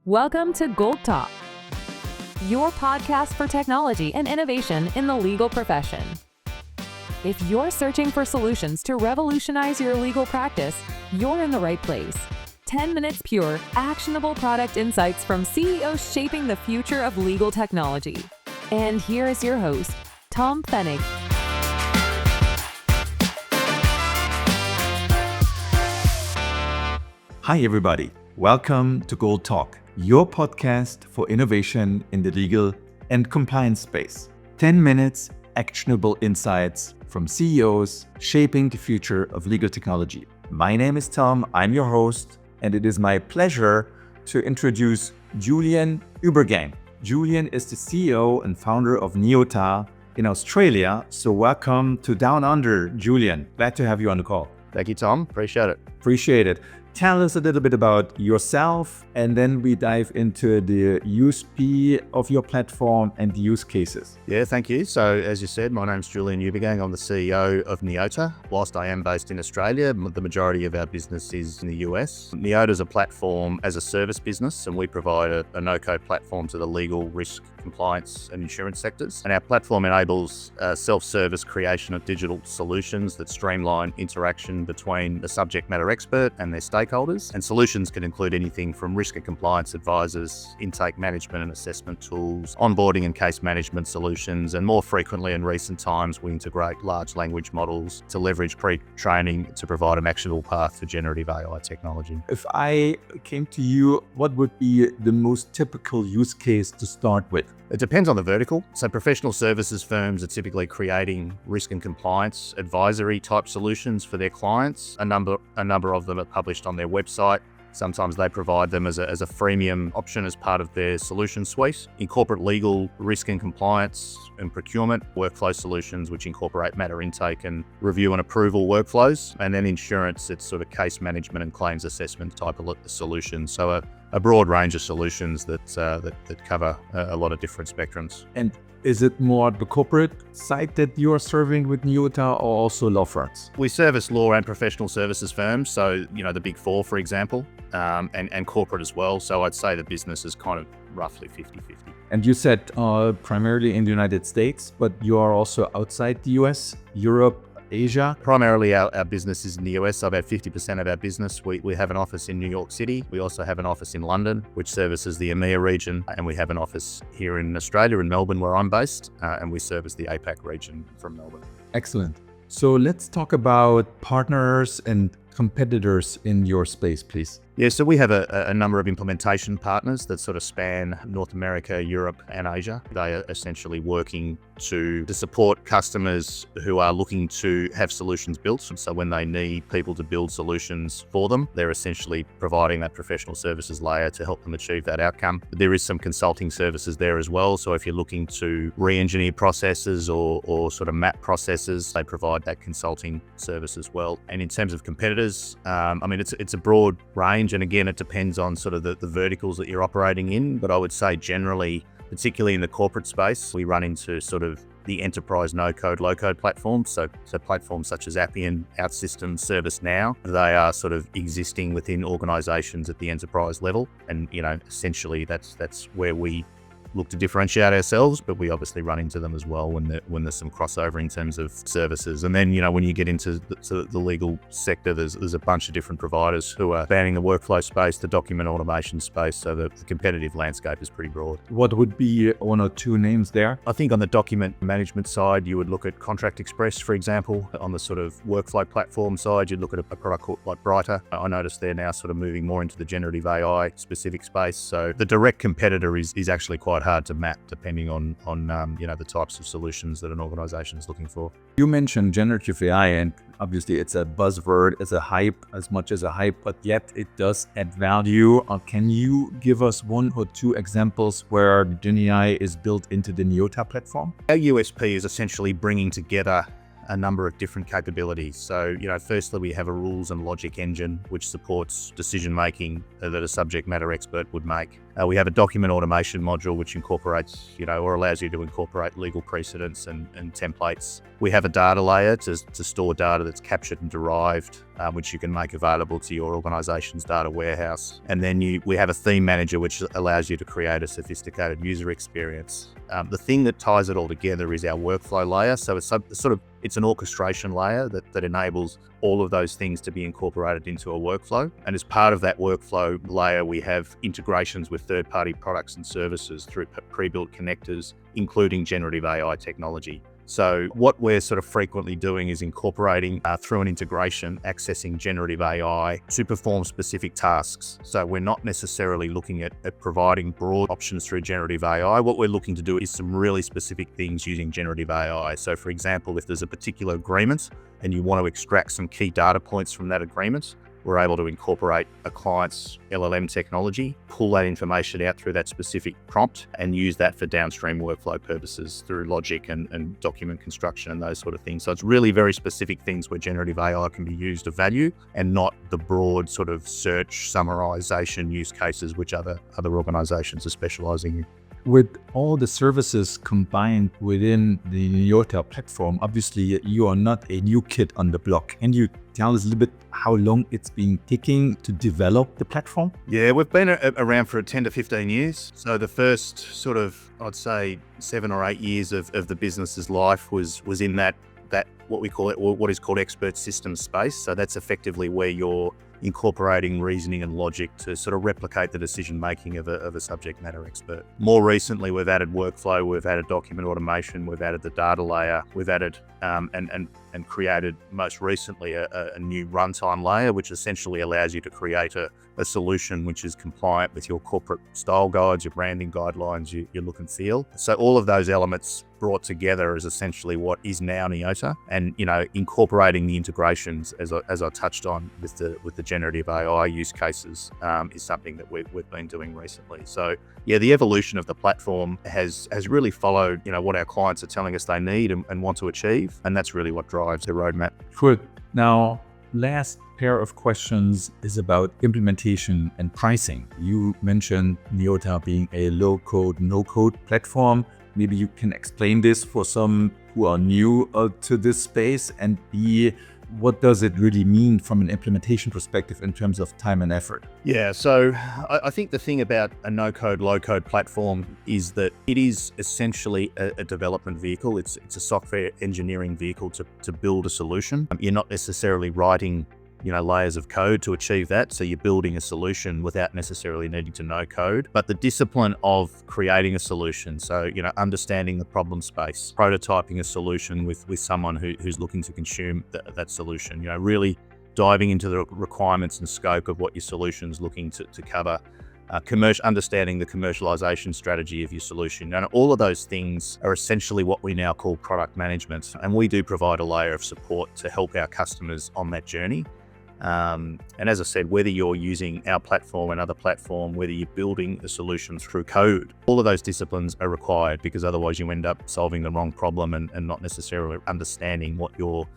Welcome to GOLT Talk, your podcast for technology and innovation in the legal profession. If you're searching for solutions to revolutionize your legal practice, you're in the right place. 10 minutes pure, actionable product insights from CEOs shaping the future of legal technology. And here is your host, Tom Pfennig. Hi, everybody. Welcome to GOLT Talk, your podcast for innovation in the legal and compliance space. 10 minutes, actionable insights from CEOs shaping the future of legal technology. My name is Tom, I'm your host, and it is my pleasure to introduce Julian Uebergang. Julian is the CEO and founder of NEOTA in Australia. So welcome to Down Under, Julian. Glad to have you on the call. Thank you, Tom. Appreciate it. Appreciate it. Tell us a little bit about yourself, and then we dive into the USP of your platform and the use cases. Yeah, thank you. So as you said, my name's Julian Uebergang. I'm the CEO of NEOTA. Whilst I am based in Australia, the majority of our business is in the US. NEOTA is a platform as a service business, and we provide a no-code platform to the legal, risk, compliance and insurance sectors. And our platform enables self-service creation of digital solutions that streamline interaction between the subject matter expert and their stakeholders. And solutions can include anything from risk and compliance advisors, intake management and assessment tools, onboarding and case management solutions, and more frequently in recent times, we integrate large language models to leverage pre-training to provide an actionable path for generative AI technology. If I came to you, what would be the most typical use case to start with? It depends on the vertical. So professional services firms are typically creating risk and compliance advisory type solutions for their clients. A number of them are published on their website. Sometimes they provide them as a freemium option as part of their solution suite. In corporate legal, risk and compliance and procurement, workflow solutions which incorporate matter intake and review and approval workflows. And then insurance, it's sort of case management and claims assessment type of solutions. So a broad range of solutions that cover a lot of different spectrums. And is it more the corporate side that you are serving with NEOTA, or also law firms? We service law and professional services firms, so the Big Four, for example, and corporate as well. So I'd say the business is kind of roughly 50-50. And you said primarily in the United States, but you are also outside the US, Europe, Asia? Primarily our business is in the US, so about 50% of our business. We have an office in New York City. We also have an office in London, which services the EMEA region. And we have an office here in Australia, in Melbourne, where I'm based. And we service the APAC region from Melbourne. Excellent. So let's talk about partners and competitors in your space, please. Yeah, so we have a number of implementation partners that sort of span North America, Europe, and Asia. They are essentially working to support customers who are looking to have solutions built. And so when they need people to build solutions for them, they're essentially providing that professional services layer to help them achieve that outcome. There is some consulting services there as well. So if you're looking to re-engineer processes or sort of map processes, they provide that consulting service as well. And in terms of competitors, it's a broad range. And again, it depends on sort of the verticals that you're operating in. But I would say generally, particularly in the corporate space, we run into sort of the enterprise no-code, low-code platforms. So platforms such as Appian, OutSystems, ServiceNow, they are sort of existing within organizations at the enterprise level. And, essentially that's where we look to differentiate ourselves, but we obviously run into them as well when there's some crossover in terms of services. And then, when you get into the legal sector, there's a bunch of different providers who are spanning the workflow space, the document automation space, so the competitive landscape is pretty broad. What would be one or two names there? I think on the document management side, you would look at Contract Express, for example. On the sort of workflow platform side, you'd look at a product like Brighter. I noticed they're now sort of moving more into the generative AI specific space. So the direct competitor is actually quite hard to map depending on the types of solutions that an organization is looking for. You mentioned generative AI, and obviously it's a buzzword, it's a hype, as much as a hype, but yet it does add value. Can you give us one or two examples where Gen AI is built into the NEOTA platform? Our USP is essentially bringing together a number of different capabilities. So, firstly, we have a rules and logic engine, which supports decision-making that a subject matter expert would make. We have a document automation module, which incorporates, or allows you to incorporate legal precedents and templates. We have a data layer to store data that's captured and derived which you can make available to your organization's data warehouse. And then we have a theme manager, which allows you to create a sophisticated user experience. The thing that ties it all together is our workflow layer. So it's an orchestration layer that enables all of those things to be incorporated into a workflow. And as part of that workflow layer, we have integrations with third-party products and services through pre-built connectors, including generative AI technology. So what we're sort of frequently doing is incorporating through an integration, accessing generative AI to perform specific tasks. So we're not necessarily looking at providing broad options through generative AI. What we're looking to do is some really specific things using generative AI. So for example, if there's a particular agreement and you want to extract some key data points from that agreement, we're able to incorporate a client's LLM technology, pull that information out through that specific prompt, and use that for downstream workflow purposes through logic and document construction and those sort of things. So it's really very specific things where generative AI can be used of value, and not the broad sort of search summarization use cases which other organizations are specializing in. With all the services combined within the NEOTA platform, obviously you are not a new kid on the block. Can you tell us a little bit how long it's been taking to develop the platform? Yeah, we've been around for 10 to 15 years. So the first sort of, I'd say 7 or 8 years of the business's life was in that what is called expert system space. So that's effectively where you're incorporating reasoning and logic to sort of replicate the decision making of a subject matter expert. More recently, we've added workflow, we've added document automation, we've added the data layer, we've added and created most recently a new runtime layer, which essentially allows you to create a solution which is compliant with your corporate style guides, your branding guidelines, your look and feel. So all of those elements brought together is essentially what is now NEOTA, and incorporating the integrations as I touched on with the generative AI use cases is something that we've been doing recently. So yeah, the evolution of the platform has really followed what our clients are telling us they need and want to achieve, and that's really what drives the roadmap. Good. Now, last pair of questions is about implementation and pricing. You mentioned NEOTA being a low-code, no-code platform. Maybe you can explain this for some who are new to this space, and B, what does it really mean from an implementation perspective in terms of time and effort? Yeah, so I think the thing about a no-code, low-code platform is that it is essentially a development vehicle. It's a software engineering vehicle to build a solution. You're not necessarily writing layers of code to achieve that. So you're building a solution without necessarily needing to know code, but the discipline of creating a solution. So, understanding the problem space, prototyping a solution with someone who's looking to consume that solution, really diving into the requirements and scope of what your solution's looking to cover, understanding the commercialization strategy of your solution. And all of those things are essentially what we now call product management. And we do provide a layer of support to help our customers on that journey. And as I said, whether you're using our platform, another platform, whether you're building a solution through code, all of those disciplines are required, because otherwise you end up solving the wrong problem and not necessarily understanding what your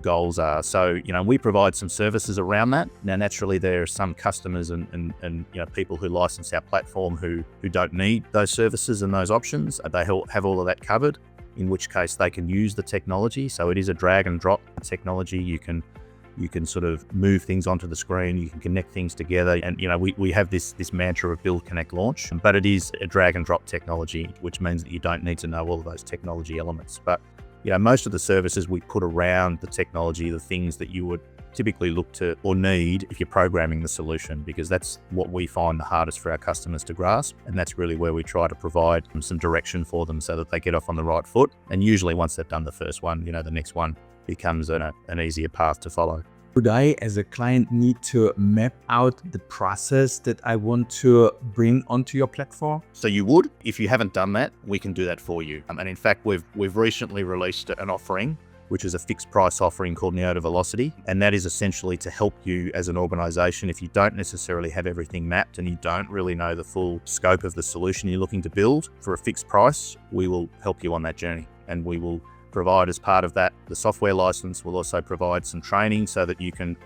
goals are. So, we provide some services around that. Now, naturally, there are some customers and people who license our platform who don't need those services and those options. They have all of that covered, in which case they can use the technology. So it is a drag and drop technology. You can sort of move things onto the screen, you can connect things together. And, we have this mantra of build, connect, launch, but it is a drag and drop technology, which means that you don't need to know all of those technology elements. But, most of the services we put around the technology, the things that you would typically look to or need if you're programming the solution, because that's what we find the hardest for our customers to grasp. And that's really where we try to provide some direction for them so that they get off on the right foot. And usually once they've done the first one, the next one becomes an easier path to follow. Would I, as a client, need to map out the process that I want to bring onto your platform? So you would. If you haven't done that, we can do that for you. And in fact, we've recently released an offering, which is a fixed price offering called NEOTA Velocity. And that is essentially to help you as an organization. If you don't necessarily have everything mapped and you don't really know the full scope of the solution you're looking to build, for a fixed price, we will help you on that journey. And we will provide as part of that, the software license will also provide some training so that you can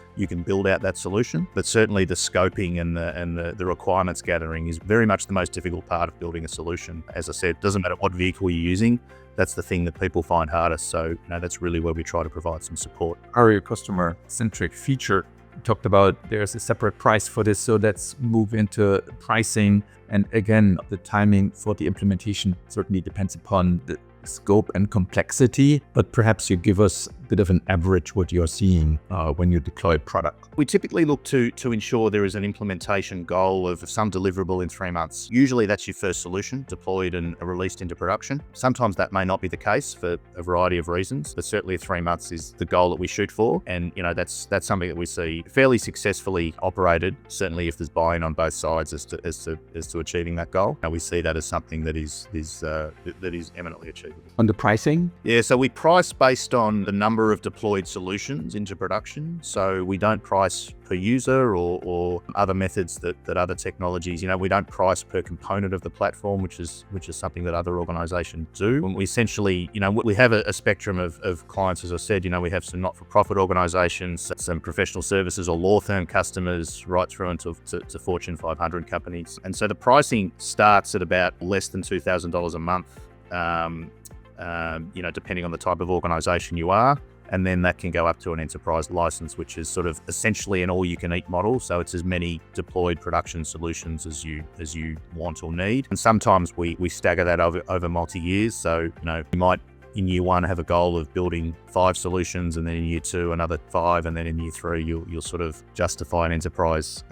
build out that solution. But certainly the scoping and the requirements gathering is very much the most difficult part of building a solution. As I said, it doesn't matter what vehicle you're using, that's the thing that people find hardest. So that's really where we try to provide some support. Our customer-centric feature, we talked about there's a separate price for this, so let's move into pricing. And again, the timing for the implementation certainly depends upon the scope and complexity, but perhaps you give us a bit of an average what you're seeing when you deploy a product. We typically look to ensure there is an implementation goal of some deliverable in 3 months. Usually that's your first solution deployed and released into production. Sometimes that may not be the case for a variety of reasons, but certainly 3 months is the goal that we shoot for. And that's something that we see fairly successfully operated, certainly if there's buy-in on both sides as to achieving that goal. And we see that as something that is eminently achievable. On the pricing? Yeah, so we price based on the number of deployed solutions into production. So we don't price per user or other methods that other technologies, we don't price per component of the platform, which is something that other organizations do. When we essentially, we have a spectrum of clients, as I said, we have some not-for-profit organizations, some professional services or law firm customers, right through into to Fortune 500 companies. And so the pricing starts at about less than $2,000 a month, depending on the type of organization you are. And then that can go up to an enterprise license, which is sort of essentially an all-you-can-eat model. So it's as many deployed production solutions as you want or need. And sometimes we stagger that over multi-years. So, you might in year 1 have a goal of building 5 solutions, and then in year 2 another 5, and then in year 3 you'll sort of justify an enterprise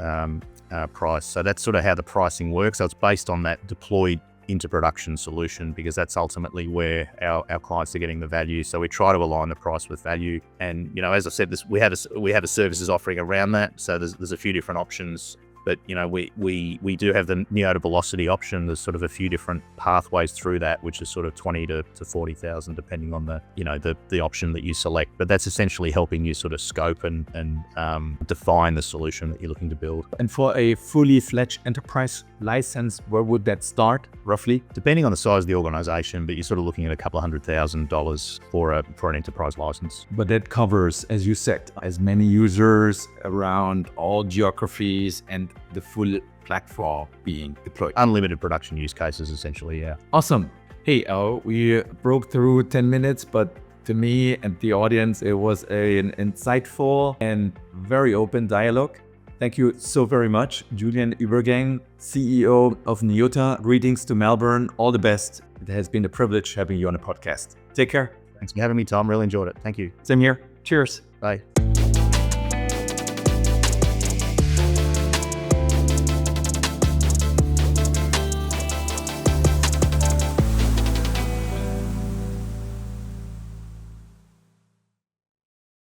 price. So that's sort of how the pricing works. So it's based on that deployed into production solution, because that's ultimately where our clients are getting the value. So we try to align the price with value. And as I said, we have a services offering around that. So there's a few different options. But we do have the NEOTA Velocity option. There's sort of a few different pathways through that, which is sort of 20 to 40,000, depending on the option that you select. But that's essentially helping you sort of scope and define the solution that you're looking to build. And for a fully fledged enterprise license, where would that start roughly? Depending on the size of the organization, but you're sort of looking at a couple of $100,000 for an enterprise license. But that covers, as you said, as many users around all geographies and the full platform being deployed. Unlimited production use cases, essentially, yeah. Awesome. Hey, we broke through 10 minutes, but to me and the audience, it was an insightful and very open dialogue. Thank you so very much, Julian Uebergang, CEO of NEOTA. Greetings to Melbourne. All the best. It has been a privilege having you on the podcast. Take care. Thanks for having me, Tom. Really enjoyed it. Thank you. Same here. Cheers. Bye.